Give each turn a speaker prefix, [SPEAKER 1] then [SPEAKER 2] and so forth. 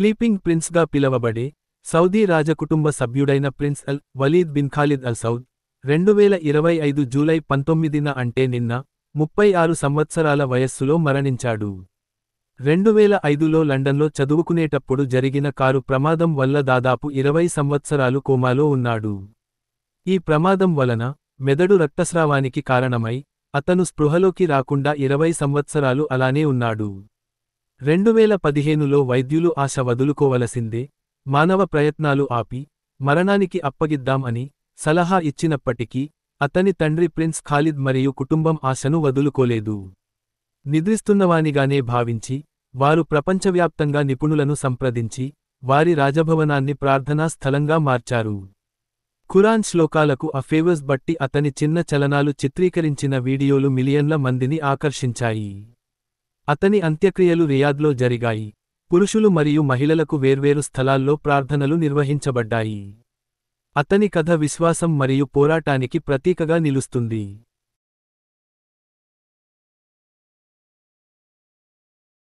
[SPEAKER 1] Sleeping ప్రిన్స్గా పిలవబడే Saudi రాజకుటుంబ సభ్యుడైన prince Al Waleed bin Khalid Al Saud 2025 July 19న అంటే నిన్న 36 సంవత్సరాల వయస్సులో మరణించాడు. 2005లో లండన్లో చదువుకునేటప్పుడు జరిగిన కారు ప్రమాదం వల్ల దాదాపు 20 సంవత్సరాలు కోమాలో ఉన్నాడు. ఈ ప్రమాదం వలన మెదడు రక్తస్రావానికి కారణమై అతను స్పృహలోకి రాకుండా 20 సంవత్సరాలు అలానే ఉన్నాడు. 2015లో వైద్యులు ఆశ వదులుకోవలసిందే, మానవ ప్రయత్నాలు ఆపి మరణానికి అప్పగిద్దాం అని సలహా ఇచ్చినప్పటికీ అతని తండ్రి ప్రిన్స్ ఖాలిద్ మరియు కుటుంబం ఆశను వదులుకోలేదు. నిద్రిస్తున్నవానిగానే భావించి వారు ప్రపంచవ్యాప్తంగా నిపుణులను సంప్రదించి వారి రాజభవనాన్ని ప్రార్థనా స్థలంగా మార్చారు. ఖురాన్ శ్లోకాలకు ఆ ఫేవర్స్ బట్టి అతని చిన్న చలనాలు చిత్రీకరించిన వీడియోలు మిలియన్ల మందిని ఆకర్షించాయి. అతని అంత్యక్రియలు రియాద్లో జరిగాయి. పురుషులు మరియు మహిళలకు వేర్వేరు స్థలాల్లో ప్రార్థనలు నిర్వహించబడ్డాయి. అతని కథ విశ్వాసం మరియు పోరాటానికి ప్రతీకగా నిలుస్తుంది.